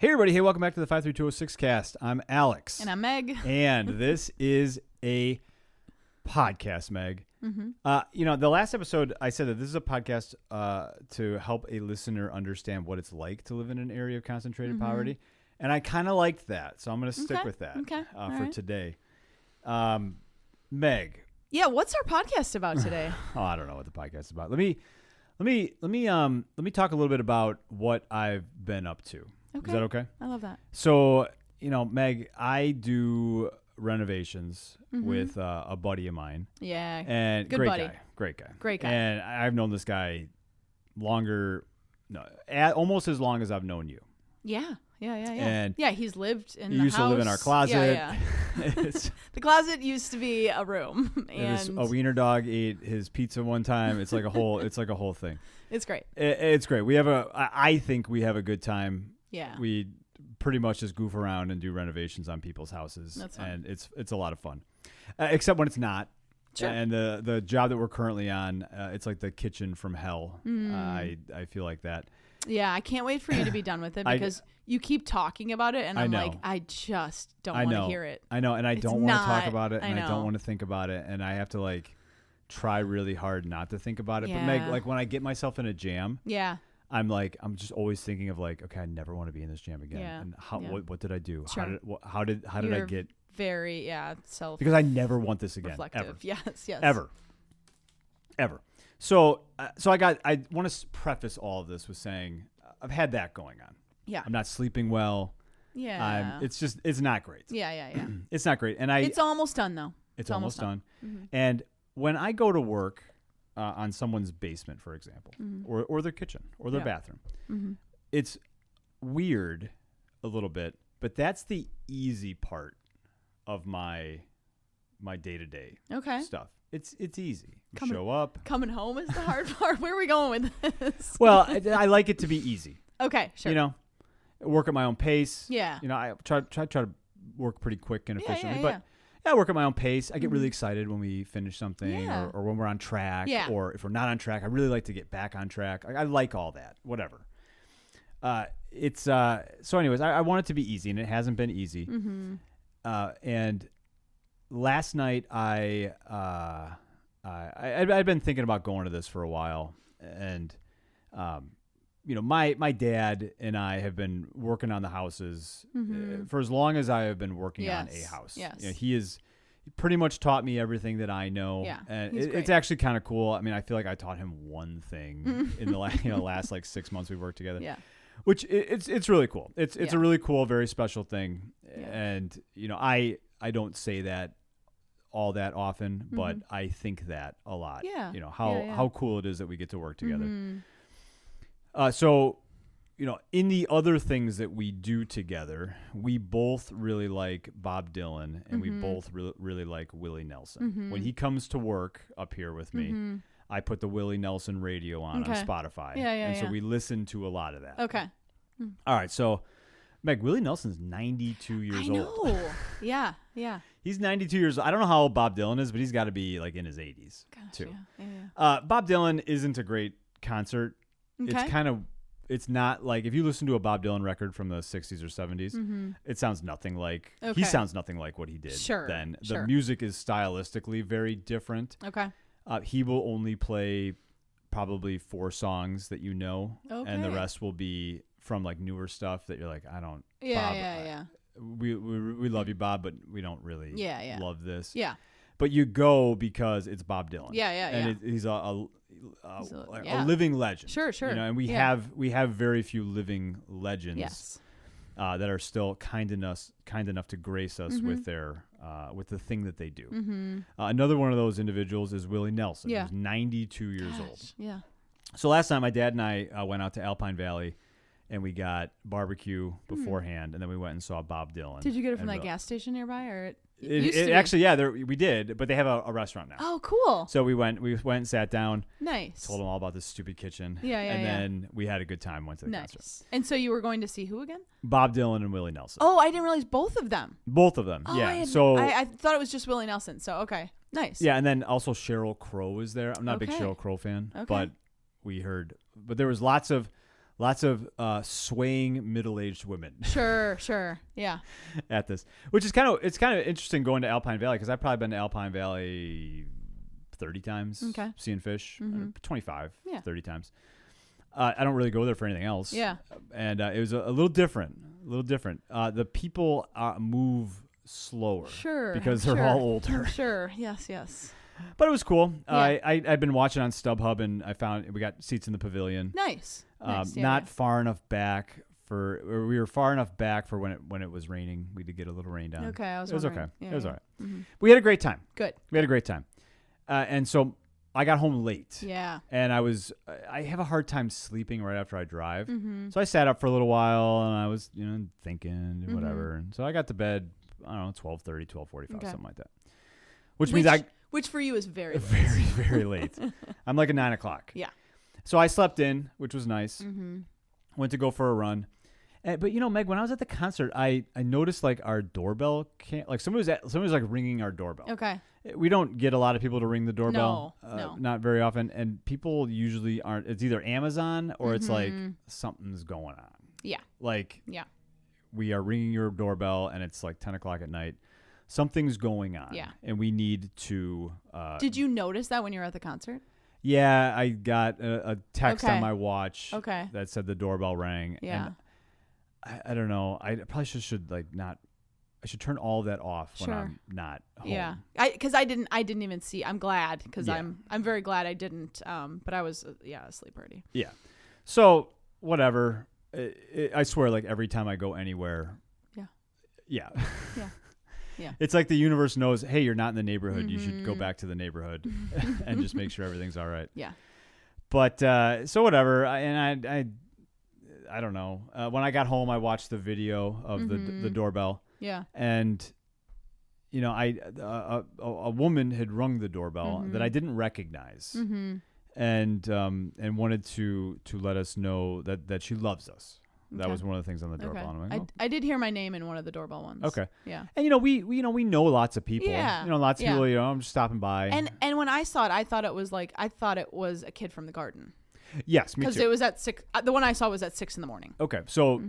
Hey, everybody. Hey, welcome back to the 53206 cast. I'm Alex. And I'm Meg. And this is a podcast, Meg. Mm-hmm. The last episode, I said that this is a podcast to help a listener understand what it's like to live in an area of concentrated poverty. And I kind of liked that. So I'm going to stick with that for today. Meg. Yeah, what's our podcast about today? I don't know what the podcast is about. Let me talk a little bit about what I've been up to. Okay. Is that okay? I love that. So, Meg, I do renovations with a buddy of mine. Yeah. And good great buddy. Great guy. And I've known this guy almost as long as I've known you. Yeah. And he's lived in the house. You used to live in our closet. Yeah. The closet used to be a room. And a wiener dog ate his pizza one time. It's like a whole thing. It's great. It's great. I think we have a good time. Yeah. We pretty much just goof around and do renovations on people's houses. That's fun. And it's a lot of fun. Except when it's not. Sure. And the job that we're currently on, it's like the kitchen from hell. I feel like that. Yeah, I can't wait for you to be done with it because you keep talking about it, and I'm like, I just don't want to hear it. I know, and I don't want to talk about it, and I I don't want to think about it, and I have to try really hard not to think about it. Yeah. But Meg, when I get myself in a jam, I'm just always thinking of okay, I never want to be in this jam again. Yeah. And what did I do? Sure. How did I get very self because I never want this again. Reflective. Ever. Yes. Ever. So I want to preface all of this with saying I've had that going on. Yeah. I'm not sleeping well. Yeah. It's not great. Yeah. It's not great. And it's almost done though. It's almost done. Mm-hmm. And when I go to work on someone's basement, for example, or their kitchen or their bathroom, it's weird a little bit, but that's the easy part of my day-to-day stuff. It's easy. Show up. Coming home is the hard part. Where are we going with this? Well, I like it to be easy. Okay, sure. Work at my own pace. Yeah. I try to work pretty quick and efficiently, but I work at my own pace. I get really excited when we finish something or when we're on track or if we're not on track. I really like to get back on track. I like all that, whatever. So anyways, I want it to be easy, and it hasn't been easy. And last night I'd been thinking about going to this for a while, and my dad and I have been working on the houses for as long as I have been working on a house. Yes. He has pretty much taught me everything that I know. Yeah, and it's actually kind of cool. I mean, I feel like I taught him one thing in the last 6 months we've worked together. Yeah. Which it's really cool. It's a really cool, very special thing. Yeah. And I don't say that all that often, but I think that a lot. Yeah. How cool it is that we get to work together. So, in the other things that we do together, we both really like Bob Dylan, and we both really like Willie Nelson. When he comes to work up here with me, I put the Willie Nelson radio on Spotify. And so we listen to a lot of that. Okay. All right. So, Meg, Willie Nelson's 92 years old. I know. Yeah. He's 92 years old. I don't know how old Bob Dylan is, but he's got to be in his 80s too. Yeah. Bob Dylan isn't a great concert. Okay. It's not if you listen to a Bob Dylan record from the 60s or 70s, it sounds nothing like, he sounds nothing like what he did then. The music is stylistically very different. Okay. He will only play probably 4 songs that and the rest will be from newer stuff that you're I don't. Yeah. We love you, Bob, but we don't really love this. Yeah. But you go because it's Bob Dylan. Yeah. And he's a living legend. Sure. And we have very few living legends. Yes. That are still kind enough to grace us with their with the thing that they do. Another one of those individuals is Willie Nelson. Yeah. Who's 92 years old. Yeah. So last night, my dad and I went out to Alpine Valley, and we got barbecue beforehand, and then we went and saw Bob Dylan. Did you get it from that gas station nearby, or it actually, we did, but they have a restaurant now. Oh, cool. So we went and sat down. Nice. Told them all about this stupid kitchen. And then we had a good time, went to the concert. And so you were going to see who again? Bob Dylan and Willie Nelson. Oh, I didn't realize both of them. Both of them, yeah. I thought it was just Willie Nelson, so okay. Nice. Yeah, and then also Sheryl Crow was there. I'm not a big Sheryl Crow fan, but we heard, but there was lots of lots of swaying middle-aged women. Sure. Yeah. At this, which is kind of interesting going to Alpine Valley, because I've probably been to Alpine Valley 30 times. Okay. Seeing fish, 25, Yeah. 30 times. I don't really go there for anything else. Yeah. And it was a little different. The people move slower. Sure. Because they're all older. Sure. Yes. But it was cool. Yeah. I've been watching on StubHub, and I found we got seats in the pavilion. Nice. Not far enough back we were far enough back for when it was raining. We did get a little rain down. Okay, it was okay. Yeah, it was all right. Mm-hmm. We had a great time. Good. We had a great time. And so I got home late. Yeah. And I have a hard time sleeping right after I drive. Mm-hmm. So I sat up for a little while, and I was, thinking, whatever. And so I got to bed, I don't know, 12:30, 12:45, something like that. Which for you is very late. Very, very late. I'm like a 9 o'clock. Yeah. So I slept in, which was nice. Mm-hmm. Went to go for a run. But Meg, when I was at the concert, I noticed like our doorbell can't, like somebody was like ringing our doorbell. Okay. We don't get a lot of people to ring the doorbell. No. Not very often. And people usually aren't. It's either Amazon or it's like something's going on. Yeah. Like, yeah, we are ringing your doorbell and it's like 10 o'clock at night. Something's going on. Yeah. And we need to. Did you notice that when you were at the concert? Yeah, I got a text on my watch that said the doorbell rang. Yeah. And I don't know. I probably should like not. I should turn all that off when I'm not home. Yeah, because I didn't even see. I'm glad, because I'm very glad I didn't. But I was asleep already. Yeah. So whatever. I swear, like every time I go anywhere. Yeah. Yeah. Yeah. Yeah. It's like the universe knows, hey, you're not in the neighborhood. You should go back to the neighborhood and just make sure everything's all right. Yeah. But so whatever. I don't know. When I got home, I watched the video of the doorbell. Yeah. And a woman had rung the doorbell that I didn't recognize, and wanted to let us know that she loves us. That was one of the things on the doorbell. Okay. I'm like, I did hear my name in one of the doorbell ones. Okay. Yeah. And we know lots of people. Yeah. Lots of people. I'm just stopping by. And when I saw it, I thought it was a kid from the garden. Yes, me too. Because it was at 6. The one I saw was at 6 a.m. Okay, so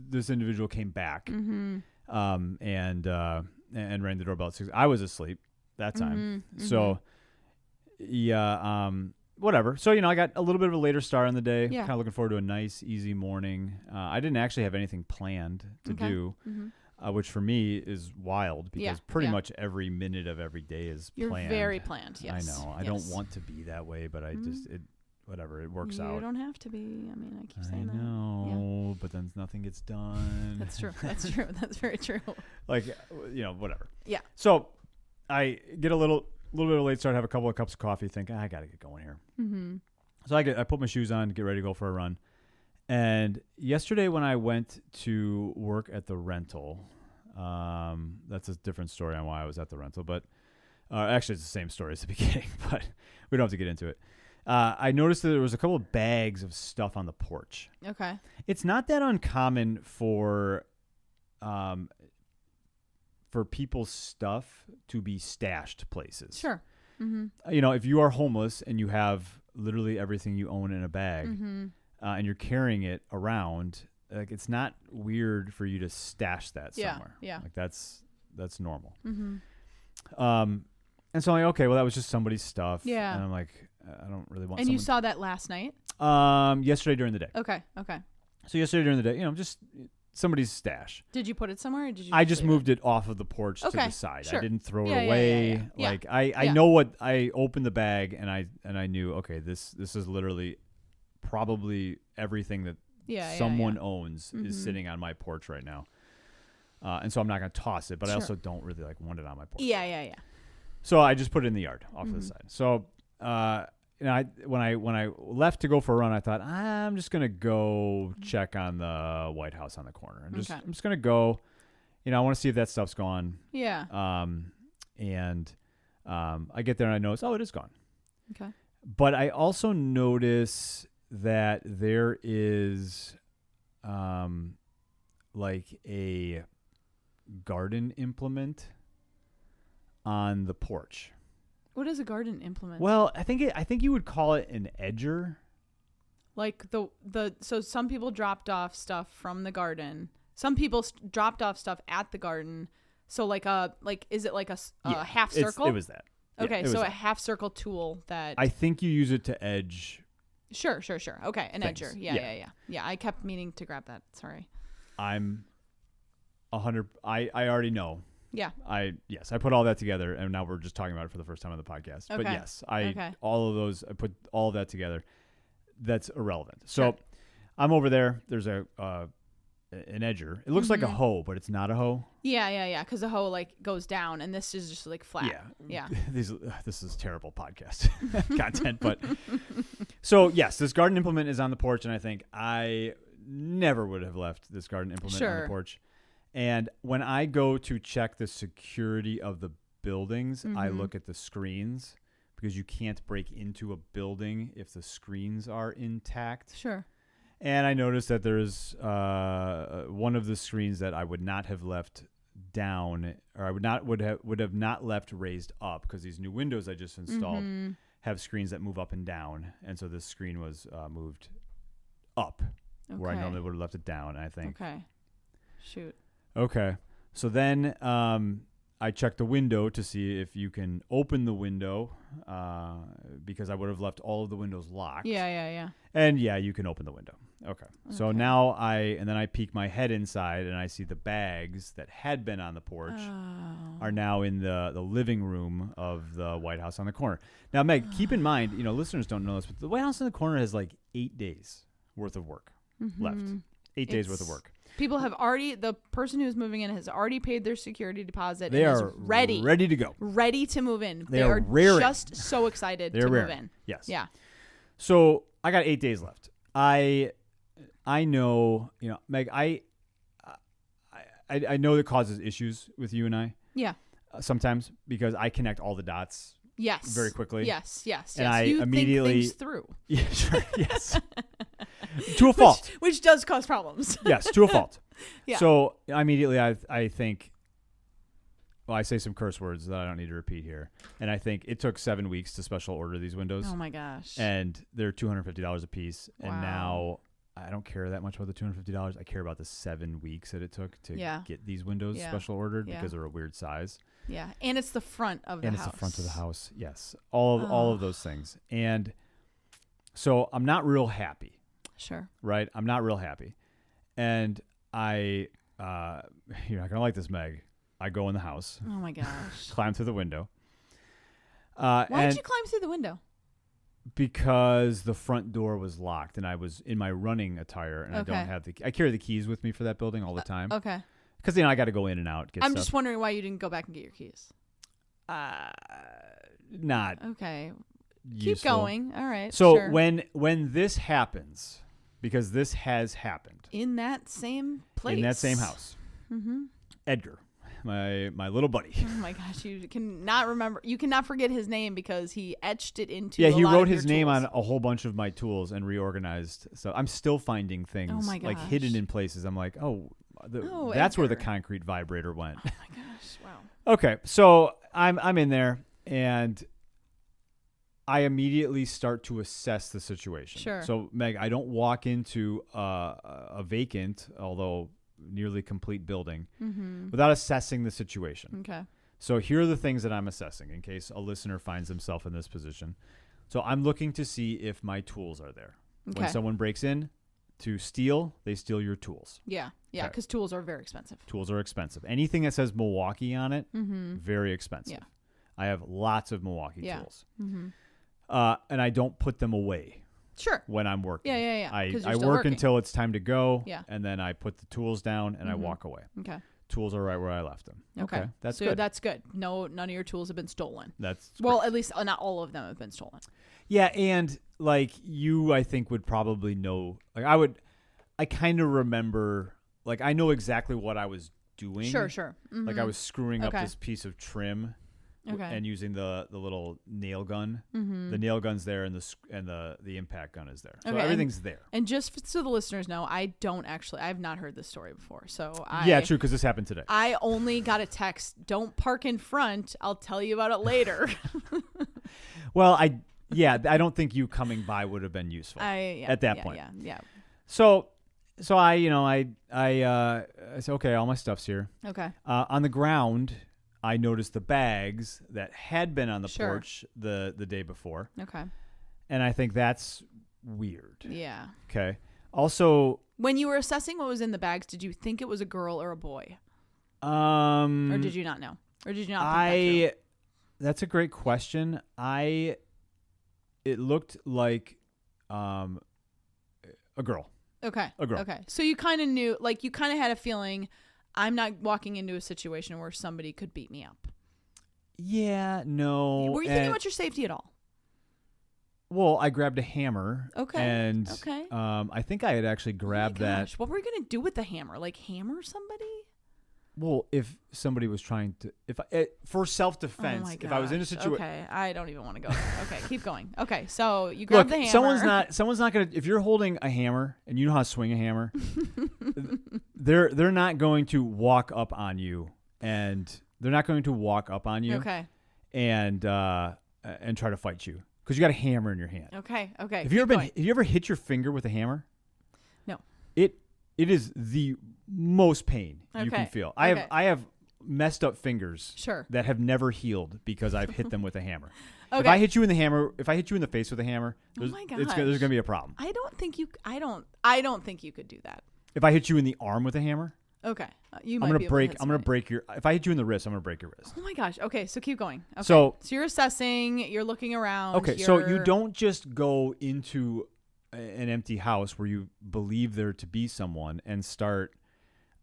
this individual came back, and rang the doorbell at 6. I was asleep that time, so whatever. So I got a little bit of a later start on the day. Yeah. Kind of looking forward to a nice, easy morning. I didn't actually have anything planned to do. Which for me is wild, because pretty much every minute of every day is planned. You're very planned, yes. I know. I don't want to be that way, but I just, whatever, it works out. You don't have to be. I mean, I keep saying that. I know, but then nothing gets done. That's true. That's true. That's very true. Like, whatever. Yeah. So I get a little bit of a late start, have a couple of cups of coffee, think, I got to get going here. Mm-hmm. So I put my shoes on, get ready to go for a run. And yesterday when I went to work at the rental, that's a different story on why I was at the rental, but actually it's the same story as the beginning, but we don't have to get into it. I noticed that there was a couple of bags of stuff on the porch. Okay. It's not that uncommon for people's stuff to be stashed places. Sure. Mm-hmm. If you are homeless and you have literally everything you own in a bag, and you're carrying it around, like, it's not weird for you to stash that somewhere. Yeah. Like that's normal. And so I'm like, okay, well, that was just somebody's stuff. Yeah. And I'm like, I don't really want. And you saw that last night? Yesterday during the day. Okay. So yesterday during the day, just somebody's stash. Did you put it somewhere, or did you? I just moved it off of the porch to the side. Sure. I didn't throw it away. Yeah. Like I know what I opened the bag and I knew, okay, this is literally probably everything that someone owns is sitting on my porch right now. And so I'm not going to toss it, but I also don't really want it on my porch. Yeah. So I just put it in the yard off to the side. So when I left to go for a run, I thought, I'm just going to go check on the White House on the corner. I'm just going to go, I want to see if that stuff's gone. Yeah. And I get there and I notice, it is gone. Okay. But I also notice that there is like a garden implement on the porch. What is a garden implement? Well, I think you would call it an edger. Like so some people dropped off stuff from the garden. Some people dropped off stuff at the garden. So is it like a half circle? It was that. Okay, yeah, so a half circle tool that I think you use it to edge. Sure. Okay, an things. edger. Yeah. I kept meaning to grab that. Sorry. I'm 100. I already know. Yeah. I put all that together, and now we're just talking about it for the first time on the podcast. Okay. But yes, all of those. I put all of that together. That's irrelevant. So Sure. I'm over there. There's an edger. It looks like a hoe, but it's not a hoe. Yeah. Because the hoe like goes down, and this is just like flat. Yeah. This is terrible podcast content, but so yes, this garden implement is on the porch, and I think I never would have left this garden implement on the porch. And when I go to check the security of the buildings, I look at the screens because you can't break into a building if the screens are intact. Sure. And I noticed that there's one of the screens that I would not have left down, or I would have not left raised up, because these new windows I just installed have screens that move up and down, and so this screen was moved up, where I normally would have left it down. I think. Okay. Shoot. Okay. So then I checked the window to see if you can open the window, because I would have left all of the windows locked. Yeah. And yeah, you can open the window. Okay. So now I peek my head inside, and I see the bags that had been on the porch are now in the living room of the White House on the corner. Now, Meg, keep in mind, listeners don't know this, but the White House on the corner has like 8 days worth of work left. 8 days worth of work. People have the person who's moving in has already paid their security deposit. They and are is ready to go. Ready to move in. They are raring. Just so excited to move in. Yes. Yeah. So I got 8 days left. I know, Meg, I know that causes issues with you and I. Yeah. Sometimes, because I connect all the dots. Yes. Very quickly. Yes. And I you immediately think things through. Yeah, sure. Yes. To a fault. Which does cause problems. Yes, to a fault. Yeah. So immediately I think, well, I say some curse words that I don't need to repeat here. And I think it took 7 weeks to special order these windows. Oh my gosh. And they're $250 a piece. Wow. And now I don't care that much about the $250. I care about the 7 weeks that it took to get these windows special ordered because they're a weird size. Yeah. And it's the front of the house. And it's the front of the house. Yes. All of those things. And so I'm not real happy. Sure. Right? I'm not real happy. And you're not going to like this, Meg. I go in the house. Oh my gosh. Climb through the window. Why did you climb through the window? Because the front door was locked, and I was in my running attire, and I don't have I carry the keys with me for that building all the time. Okay. Because I got to go in and out. I'm just wondering why you didn't go back and get your keys. Not okay. Useful. Keep going. All right. So sure. when this happens, because this has happened in that same place, in that same house, Edgar, my little buddy. Oh my gosh, you cannot remember. You cannot forget his name because he etched it into. Yeah, he wrote his name on a whole bunch of my tools and reorganized. So I'm still finding things like hidden in places. I'm like, that's where the concrete vibrator went. Oh my gosh! Wow. Okay, so I'm in there, and I immediately start to assess the situation. Sure. So, Meg, I don't walk into a vacant, although nearly complete building, without assessing the situation. Okay. So here are the things that I'm assessing in case a listener finds himself in this position. So I'm looking to see if my tools are there. Okay. When someone breaks in to steal, they steal your tools. Yeah, because tools are very expensive. Tools are expensive. Anything that says Milwaukee on it, very expensive. Yeah. I have lots of Milwaukee tools. And I don't put them away. Sure. When I'm working. Yeah. I work until it's time to go. Yeah. And then I put the tools down and I walk away. Okay. Tools are right where I left them. Okay. That's so good. That's good. No, none of your tools have been stolen. That's well, great. at least not all of them have been stolen. Yeah, and like you, I think would probably know. Like I kind of remember. Like I know exactly what I was doing. Sure. Like I was screwing up this piece of trim. Okay. And using the little nail gun. The nail gun's there, and the impact gun is there. So everything's there. And just so the listeners know, I've not heard this story before. So true, because this happened today. I only got a text, "Don't park in front. I'll tell you about it later." Well, Yeah, I don't think you coming by would have been useful at that point. Yeah. So I, I said, okay, all my stuff's here. Okay. On the ground, I noticed the bags that had been on the Sure. porch the day before. Okay. And I think that's weird. Yeah. Okay. Also, when you were assessing what was in the bags, did you think it was a girl or a boy? or did you not know? Or did you not think that through? That's a great question. It looked like a girl. Okay. A girl. Okay. So you kind of knew, like, you kind of had a feeling, I'm not walking into a situation where somebody could beat me up. Yeah, no. Were you thinking about your safety at all? Well, I grabbed a hammer. Okay. And I think I had actually grabbed that. What were you going to do with the hammer? Like, hammer somebody? Well, if somebody was trying to, for self-defense, if I was in a situation. Okay, I don't even want to go there. Okay, keep going. Okay, so you grab the hammer. Someone's not gonna. If you're holding a hammer and you know how to swing a hammer, they're not going to walk up on you, and Okay. And try to fight you because you got a hammer in your hand. Okay. Have you ever hit your finger with a hammer? No. It is the most pain you can feel. I have messed up fingers that have never healed because I've hit them with a hammer. Okay. If I hit you in the face with a hammer, there's going to be a problem. I don't think you could do that. If I hit you in the arm with a hammer, okay, I'm going to break your. If I hit you in the wrist, I'm going to break your wrist. Oh my gosh. Okay, so keep going. Okay. So you're assessing. You're looking around. Okay, so you don't just go into an empty house where you believe there to be someone and start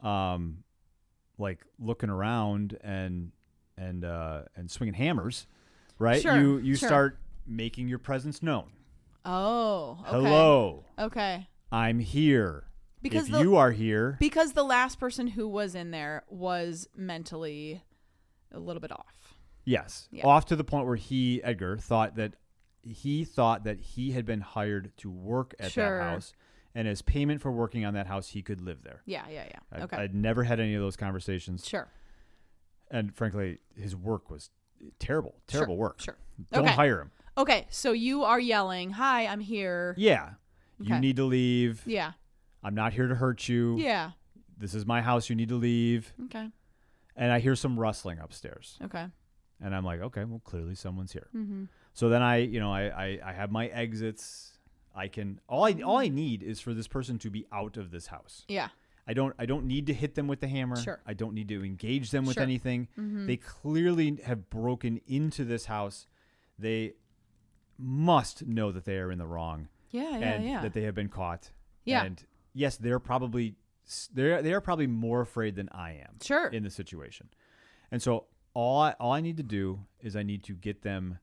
like looking around and swinging hammers, right? Sure, you start making your presence known. Oh, okay. Hello. Okay. I'm here. Because you are here. Because the last person who was in there was mentally a little bit off. Yes. Yeah. Off to the point where Edgar thought that he had been hired to work at that house, and as payment for working on that house, he could live there. Yeah. Okay. I'd never had any of those conversations. Sure. And frankly, his work was terrible work. Sure. Don't hire him. Okay, so you are yelling, "Hi, I'm here." Yeah. Okay. You need to leave. Yeah. I'm not here to hurt you. Yeah. This is my house. You need to leave. Okay. And I hear some rustling upstairs. Okay. And I'm like, okay, well, clearly someone's here. Mm-hmm. So then I have my exits. All I need is for this person to be out of this house. Yeah. I don't need to hit them with the hammer. Sure. I don't need to engage them with anything. Mm-hmm. They clearly have broken into this house. They must know that they are in the wrong. Yeah. That they have been caught. Yeah. And yes, they are probably more afraid than I am. Sure. In the situation. And so all I need to do is I need to get them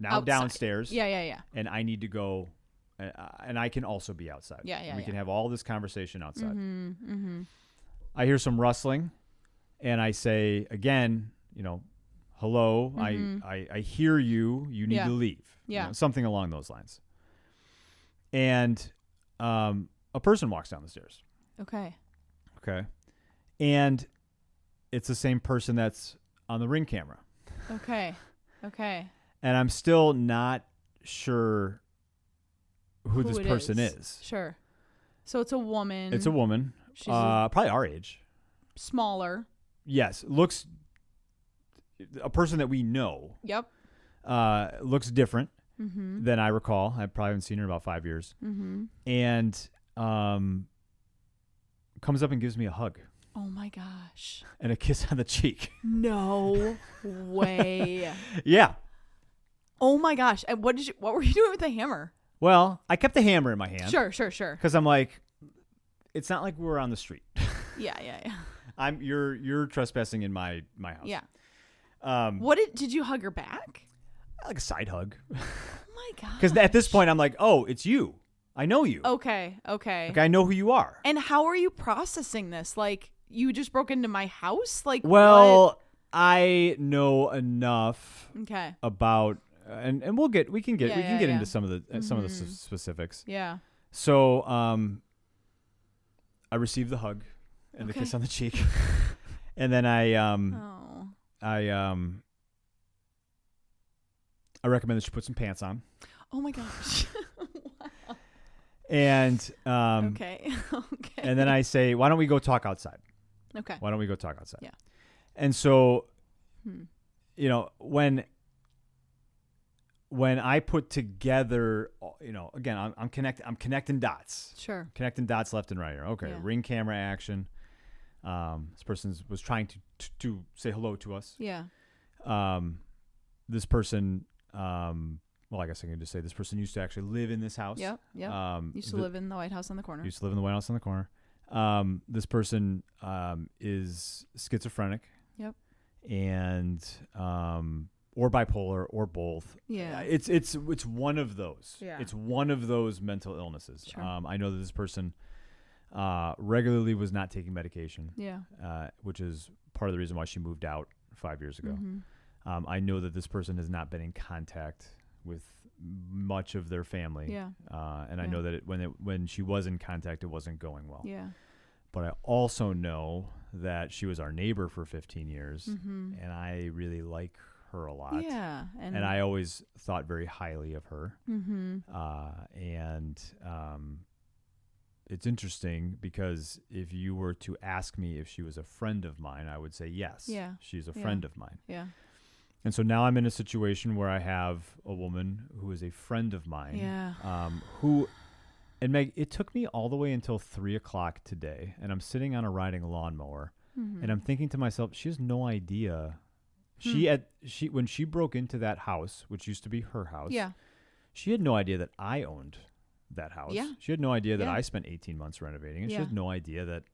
now outside. Downstairs. Yeah. And I need to go, and I can also be outside. Yeah. We can have all this conversation outside. Mm-hmm. I hear some rustling, and I say again, hello. Mm-hmm. I hear you. You need to leave. Yeah. Something along those lines. And a person walks down the stairs. Okay. And it's the same person that's on the Ring camera. Okay. And I'm still not sure who this person is. Sure. So it's a woman. It's a woman. She's probably our age. Smaller. Yes. Looks a person that we know. Yep. Looks different mm-hmm. than I recall. I probably haven't seen her in about 5 years. Mm-hmm. And comes up and gives me a hug. Oh my gosh. And a kiss on the cheek. No way. Yeah. Oh my gosh. And what were you doing with the hammer? Well, I kept the hammer in my hand. Sure. Because I'm like, it's not like we're on the street. Yeah. You're trespassing in my house. Yeah. What did you hug her back? Like a side hug. Oh my god. Because at this point I'm like, oh, it's you. I know you. Okay. Like I know who you are. And how are you processing this? Like you just broke into my house? Like well, what? I know enough. Okay. About and we can get into some of the mm-hmm. specifics. Yeah. So I received the hug and the kiss on the cheek. And then I I recommend that she put some pants on. Oh my gosh. And okay. And then I say, why don't we go talk outside? Okay. Why don't we go talk outside? Yeah. And so, you know, when I put together, you know, again, I'm connecting dots. Sure. Connecting dots left and right here. Okay. Yeah. Ring camera action. This person was trying to say hello to us. Yeah. This person, well, I guess I can just say this person used to actually live in this house. Yep. Used to live in the White House on the corner. Used to live in the White House on the corner. This person is schizophrenic. Yep. And or bipolar or both. Yeah. It's one of those. Yeah. It's one of those mental illnesses. Sure. I know that this person regularly was not taking medication. Yeah. Which is part of the reason why she moved out 5 years ago. Mm-hmm. I know that this person has not been in contact with much of their family. Yeah. And I know that when she was in contact, it wasn't going well. Yeah. But I also know that she was our neighbor for 15 years, and I really like her a lot. Yeah. And I always thought very highly of her. Mm-hmm. It's interesting because if you were to ask me if she was a friend of mine, I would say yes. Yeah. She's a friend of mine. Yeah. And so now I'm in a situation where I have a woman who is a friend of mine. Yeah. And Meg, it took me all the way until 3:00 today, and I'm sitting on a riding lawnmower, and I'm thinking to myself, she has no idea. When she broke into that house, which used to be her house, she had no idea that I owned that house. Yeah. She had no idea that I spent 18 months renovating it. Yeah. She had no idea that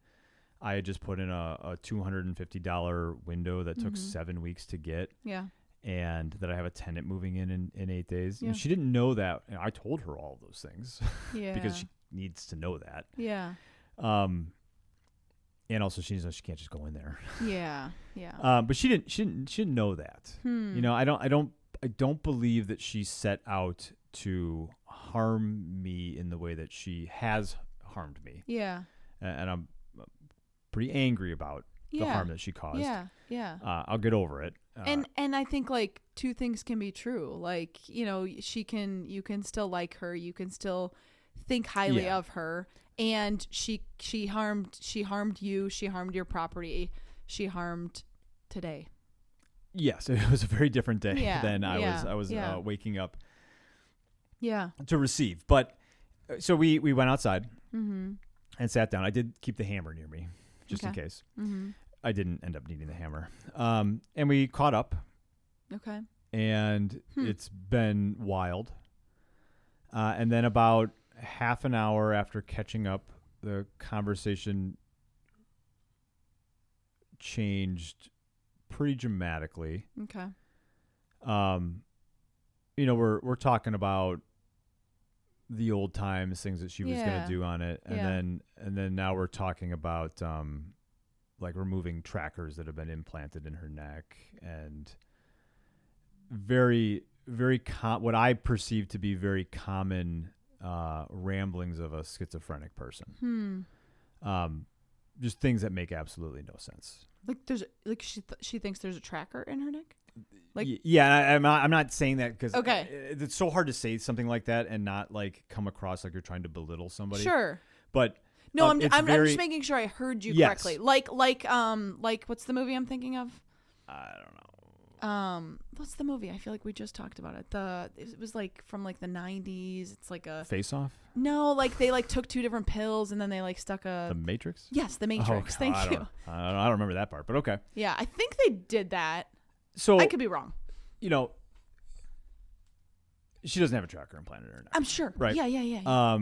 I had just put in a $250 window that took 7 weeks to get. Yeah. And that I have a tenant moving in 8 days. Yeah. And she didn't know that. And I told her all of those things Yeah. because she needs to know that. Yeah. And also she knows she can't just go in there. Yeah. Yeah. But she didn't know that. You know, I don't believe that she set out to harm me in the way that she has harmed me. Yeah. And I'm pretty angry about the harm that she caused. Yeah. Yeah. I'll get over it. And I think like two things can be true. Like, you know, you can still like her, you can still think highly of her, and she harmed you, she harmed your property, she harmed today. Yes, it was a very different day than I was waking up to receive. But so we went outside and sat down. I did keep the hammer near me just in case. I didn't end up needing the hammer. And we caught up. Okay. And it's been wild. And then about half an hour after catching up, the conversation changed pretty dramatically. Okay. You know, we're talking about the old times, things that she was going to do on it. And then now we're talking about like removing trackers that have been implanted in her neck, and very, very what I perceive to be very common ramblings of a schizophrenic person. Just things that make absolutely no sense. Like she thinks there's a tracker in her neck. Like I'm not saying that because it's so hard to say something like that and not like come across like you're trying to belittle somebody. Sure, but. No, I'm just making sure I heard you correctly. Like what's the movie I'm thinking of? I don't know. What's the movie? I feel like we just talked about it. It was like from like the 90s. It's like a Face Off? No, like they like took two different pills and then they like stuck The Matrix? Yes, The Matrix. Thank you. I don't remember that part, but okay. Yeah, I think they did that. So I could be wrong. You know, she doesn't have a tracker implanted in her neck. I'm sure. Right. Yeah.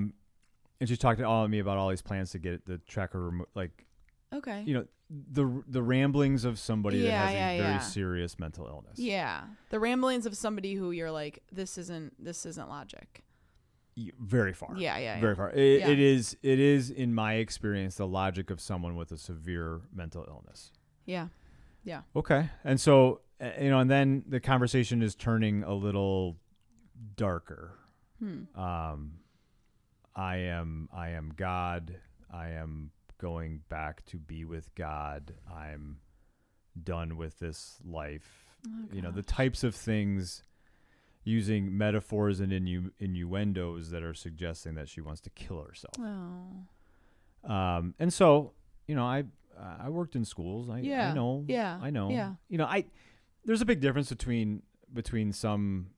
And she talked to all of me about all these plans to get the tracker removed. Like, okay, you know, the ramblings of somebody that has a very yeah. serious mental illness. Yeah, the ramblings of somebody who you're like, this isn't logic. Very far. Yeah. Very far. It is in my experience the logic of someone with a severe mental illness. Yeah. Okay, and so you know, and then the conversation is turning a little darker. I am God. I am going back to be with God. I'm done with this life. Oh, you know, the types of things, using metaphors and innuendos that are suggesting that she wants to kill herself. Oh. And so, I worked in schools. I know. Yeah. I know. Yeah. There's a big difference between some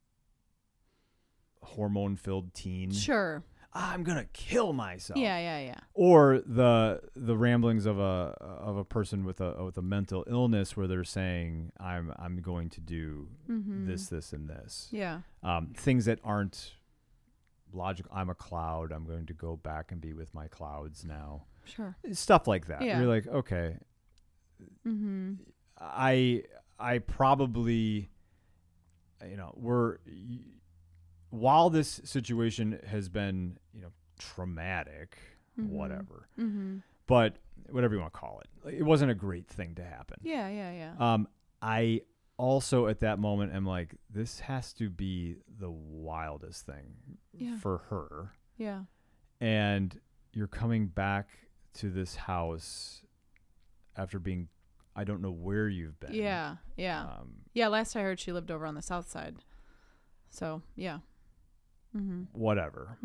hormone-filled teen. Sure. I'm gonna kill myself. Yeah. Or the ramblings of a person with a mental illness where they're saying I'm going to do this, and this. Yeah. Things that aren't logical. I'm a cloud. I'm going to go back and be with my clouds now. Sure. Stuff like that. Yeah. You're like, okay. I probably, while this situation has been, traumatic, whatever, but whatever you want to call it, it wasn't a great thing to happen. Yeah. I also at that moment am like, this has to be the wildest thing for her. Yeah. And you're coming back to this house after being, I don't know where you've been. Yeah. Last I heard, she lived over on the south side. So yeah. Whatever.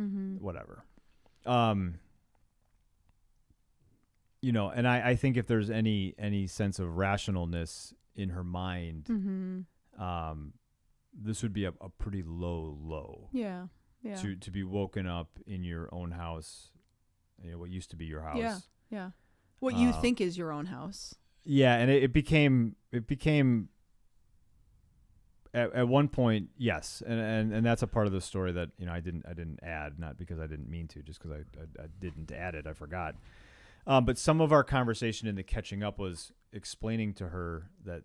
And I think if there's any sense of rationalness in her mind, this would be a pretty low. Yeah. To be woken up in your own house, what used to be your house. Yeah. What you think is your own house. Yeah, and it became at one point, yes, and that's a part of the story that I didn't add, not because I didn't mean to, just because I didn't add it, I forgot. But some of our conversation in the catching up was explaining to her that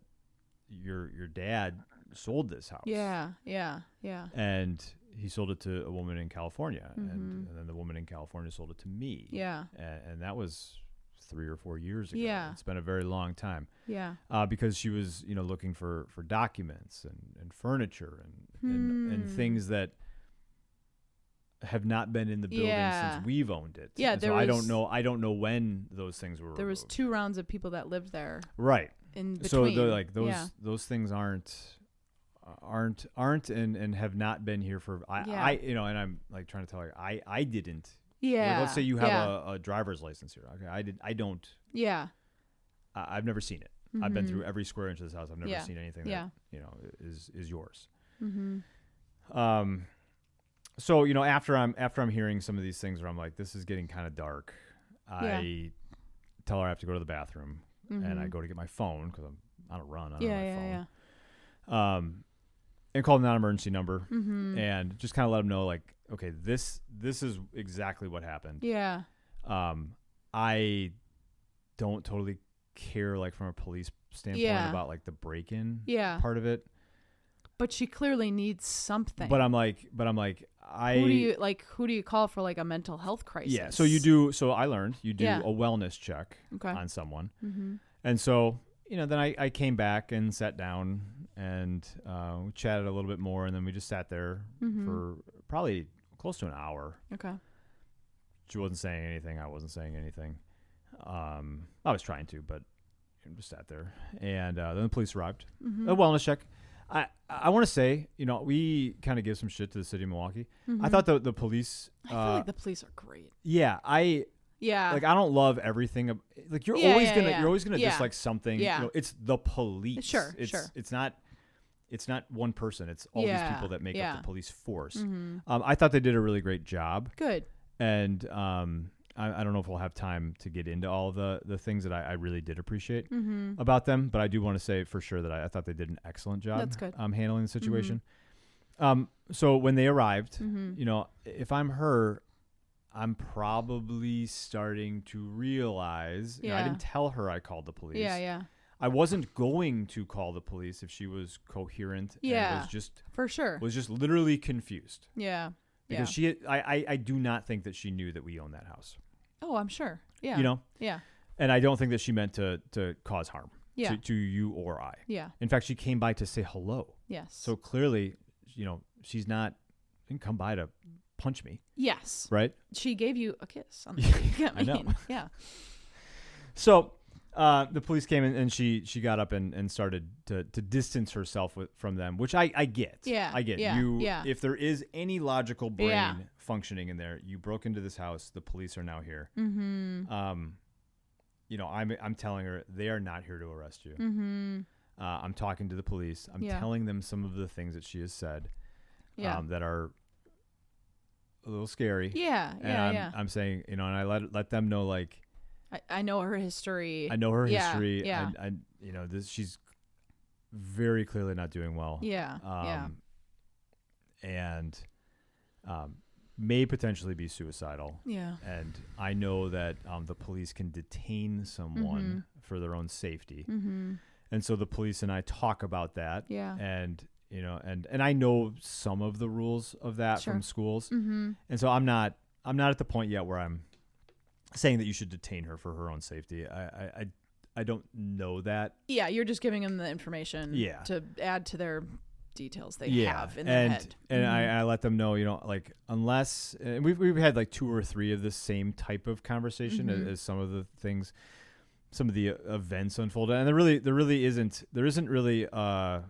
your dad sold this house. Yeah. And he sold it to a woman in California, and then the woman in California sold it to me. Yeah. And that was 3 or 4 years ago. Yeah. It's been a very long time. Yeah. Because she was, looking for documents and furniture and things that have not been in the building since we've owned it. Yeah. So I don't know when those things were There removed. was 2 rounds of people that lived there. Right. In between. So they're like those things aren't and have not been here for and I'm like trying to tell her I didn't. Yeah. Like, let's say you have a driver's license here. Okay. I don't. Yeah. I've never seen it. I've been through every square inch of this house. I've never seen anything that is yours. So after I'm hearing some of these things where I'm like, this is getting kind of dark, I tell her I have to go to the bathroom, and I go to get my phone because I'm on a run. I don't have my phone. And call the non-emergency number, and just kind of let them know, like, okay, this is exactly what happened. Yeah. I don't totally care, like, from a police standpoint about, like, the break-in part of it. But she clearly needs something. But I'm like, who do you call for, like, a mental health crisis? Yeah. So I learned you do a wellness check on someone. And so, then I came back and sat down and we chatted a little bit more, and then we just sat there for probably close to an hour. Okay. She wasn't saying anything. I wasn't saying anything. I was trying to, but just sat there. And then the police arrived. A wellness check. I want to say, we kind of give some shit to the city of Milwaukee. I thought the police. I feel like the police are great. Yeah, like, I don't love everything. Like, you're always gonna dislike something. Yeah. It's the police. Sure. It's not one person. It's all these people that make up the police force. I thought they did a really great job. Good. And I don't know if we'll have time to get into all the things that I really did appreciate about them, but I do want to say for sure that I thought they did an excellent job. That's good. Handling the situation. So when they arrived, if I'm her, I'm probably starting to realize, I didn't tell her I called the police. Yeah. I wasn't going to call the police if she was coherent. Yeah. And was just for sure. Was just literally confused. Yeah. Because I do not think that she knew that we owned that house. Oh, I'm sure. Yeah. Yeah. And I don't think that she meant to cause harm to you or I. Yeah. In fact, she came by to say hello. Yes. So clearly, she's not didn't come by to punch me. Yes. Right? She gave you a kiss on the cheek. I know. Yeah. So The police came in and she got up and started to distance herself from them, which I get. Yeah. I get. If there is any logical brain functioning in there, you broke into this house. The police are now here. Mm-hmm. I'm telling her they are not here to arrest you. Mm-hmm. I'm talking to the police. I'm telling them some of the things that she has said that are a little scary. Yeah. And I'm saying, and I let them know, like, I know her history. I know her history. Yeah. I she's very clearly not doing well. Yeah. And may potentially be suicidal. Yeah. And I know that the police can detain someone for their own safety. Mm-hmm. And so the police and I talk about that. Yeah. And and I know some of the rules of that from schools. Mm-hmm. And so I'm not at the point yet where I'm saying that you should detain her for her own safety. I don't know that. Yeah, you're just giving them the information to add to their details they have in their head. And I let them know, like, unless and we've had like 2 or 3 of the same type of conversation as some of the things, some of the events unfolded, and there isn't really a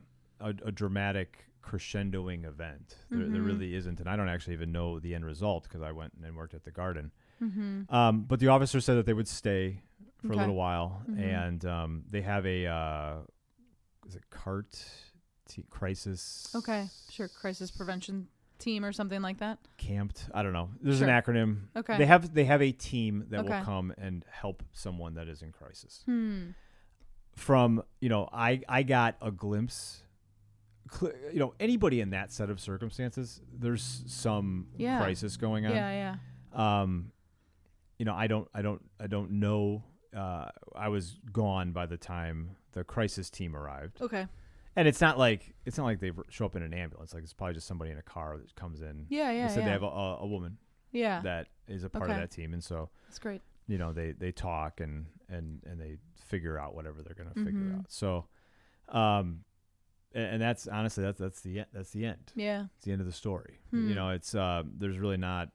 dramatic crescendoing event. There really isn't, and I don't actually even know the end result because I went and worked at the garden. Mm-hmm. But the officer said that they would stay for a little while, and they have a crisis. Okay, sure, crisis prevention team or something like that. Camped. I don't know. There's an acronym. Okay. They have a team that will come and help someone that is in crisis. From I got a glimpse. Anybody in that set of circumstances, there's some crisis going on. Yeah. I don't know. I was gone by the time the crisis team arrived. Okay. And it's not like they show up in an ambulance. Like, it's probably just somebody in a car that comes in. Yeah. They said they have a woman. Yeah. That is a part of that team, and so that's great. They talk and they figure out whatever they're going to figure out. So, and that's honestly that's the end. Yeah. It's the end of the story. It's there's really not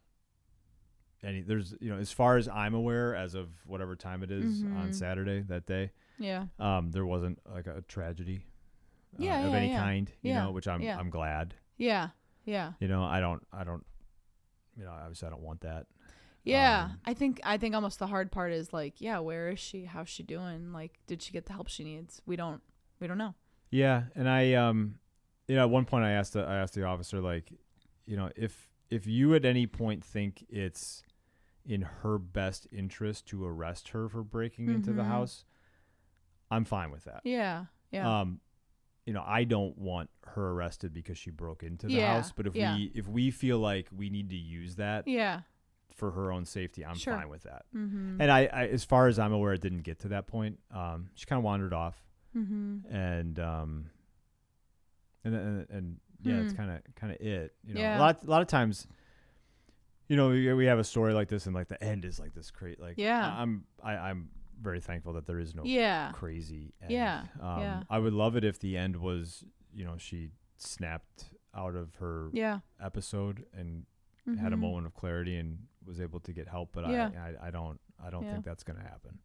any. There's as far as I'm aware, as of whatever time it is on Saturday that day. Yeah. There wasn't like a tragedy. Of any kind, which I'm glad. Yeah. I don't obviously I don't want that. Yeah. I think almost the hard part is like, where is she? How's she doing? Like, did she get the help she needs? We don't know. Yeah. And I, at one point I asked the officer, like, if you at any point think it's in her best interest to arrest her for breaking into the house, I'm fine with that. Yeah. I don't want her arrested because she broke into the house, but if we feel like we need to use that for her own safety, I'm fine with that. And I, as far as I'm aware, it didn't get to that point. She kind of wandered off, and it's kind of it. A lot of times, we have a story like this, and like the end is like this great. Like, I'm very thankful that there is no crazy end. I would love it if the end was, she snapped out of her episode and had a moment of clarity and was able to get help, but I don't think that's going to happen.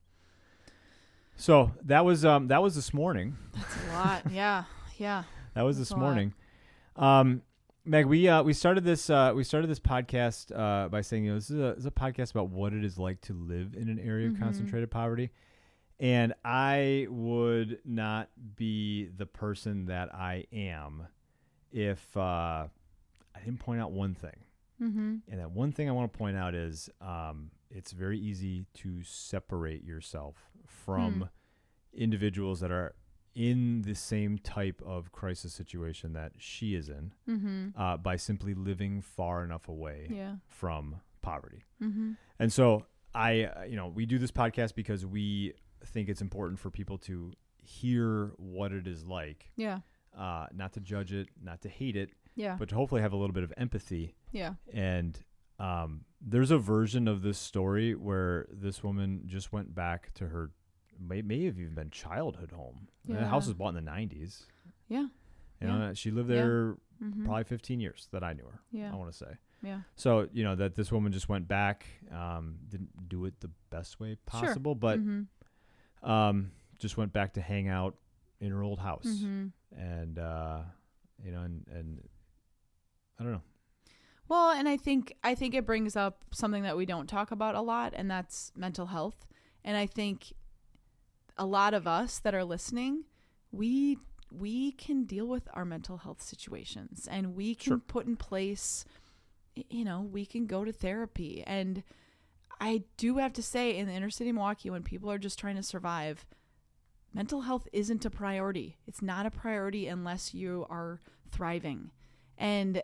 So that was this morning. That's a lot. Yeah. That was this morning. Meg, we started this podcast by saying, this is a podcast about what it is like to live in an area of concentrated poverty, and I would not be the person that I am if I didn't point out one thing. And that one thing I want to point out is it's very easy to separate yourself from individuals that are in the same type of crisis situation that she is in by simply living far enough away from poverty. And so we do this podcast because we think it's important for people to hear what it is like, not to judge it, not to hate it, but to hopefully have a little bit of empathy. And there's a version of this story where this woman just went back to her may have even been childhood home. The house was bought in the 90s. She lived there probably 15 years that I knew her. I want to say. So that this woman just went back, didn't do it the best way possible, but just went back to hang out in her old house. Mm-hmm. And, and I don't know. Well, and I think it brings up something that we don't talk about a lot, and that's mental health. And I think a lot of us that are listening, we can deal with our mental health situations, and we can put in place, we can go to therapy. And I do have to say, in the inner city of Milwaukee, when people are just trying to survive, mental health isn't a priority. It's not a priority unless you are thriving. And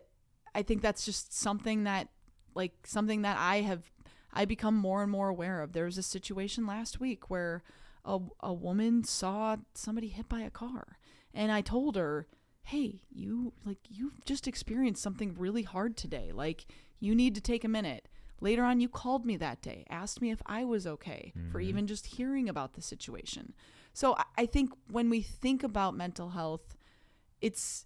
I think that's just something that I become more and more aware of. There was a situation last week where a woman saw somebody hit by a car, and I told her, hey, you've just experienced something really hard today. Like, you need to take a minute. Later on, you called me that day, asked me if I was okay for even just hearing about the situation. So I think when we think about mental health, it's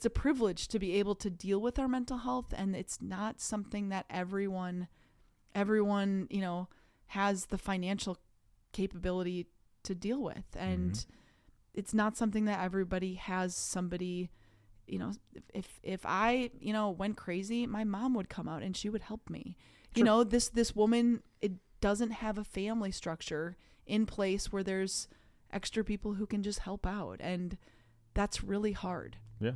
a privilege to be able to deal with our mental health, and it's not something that everyone, has the financial capability to deal with. And it's not something that everybody has somebody, if I, went crazy, my mom would come out and she would help me. Sure. This woman, it doesn't have a family structure in place where there's extra people who can just help out. And that's really hard. Yeah.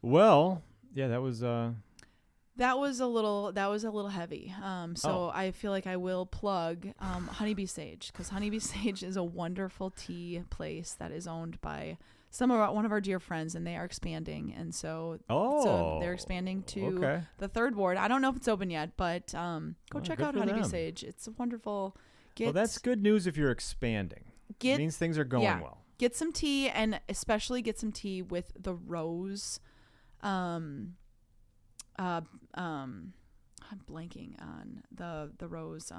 Well, yeah, that was a little heavy. I feel like I will plug Honeybee Sage, because Honeybee Sage is a wonderful tea place that is owned by one of our dear friends, and they are expanding. And so they're expanding to the third ward. I don't know if it's open yet, but go check out Honeybee Sage. It's a wonderful. Well, that's good news if you're expanding. It means things are going well. Get some tea, and especially get some tea with the rose. I'm blanking on the rose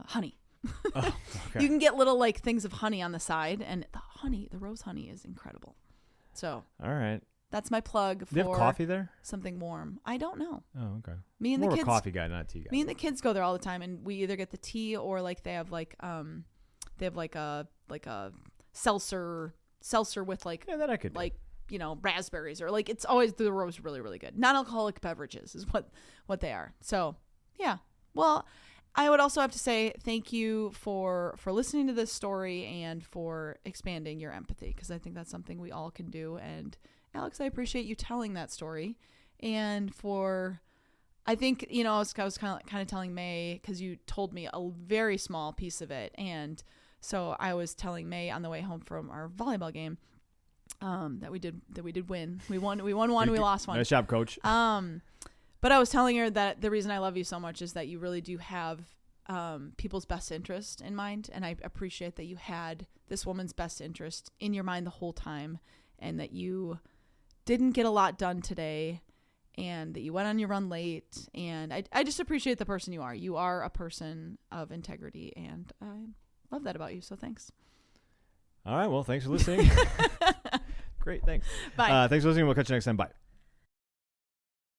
honey. Okay. You can get little things of honey on the side, and the rose honey is incredible. So all right, that's my plug for. Do you have coffee there? Something warm. I don't know. Oh, okay. Me and the kids. More a coffee guy, not a tea guy. Me and the kids go there all the time, and we either get the tea or they have a seltzer with that I could do. Raspberries, or it's always the rose really, really good. Non-alcoholic beverages is what they are. So yeah. Well, I would also have to say thank you for listening to this story and for expanding your empathy, because I think that's something we all can do. And Alex, I appreciate you telling that story. And I think, I was kind of telling May, because you told me a very small piece of it. And so I was telling May on the way home from our volleyball game that we did win. We won one, we lost one. Nice job, coach. But I was telling her that the reason I love you so much is that you really do have people's best interest in mind. And I appreciate that you had this woman's best interest in your mind the whole time, and that you didn't get a lot done today, and that you went on your run late. And I just appreciate the person you are. You are a person of integrity, and I love that about you. So thanks. All right. Well, thanks for listening. Great. Thanks. Bye. Thanks for listening. We'll catch you next time. Bye.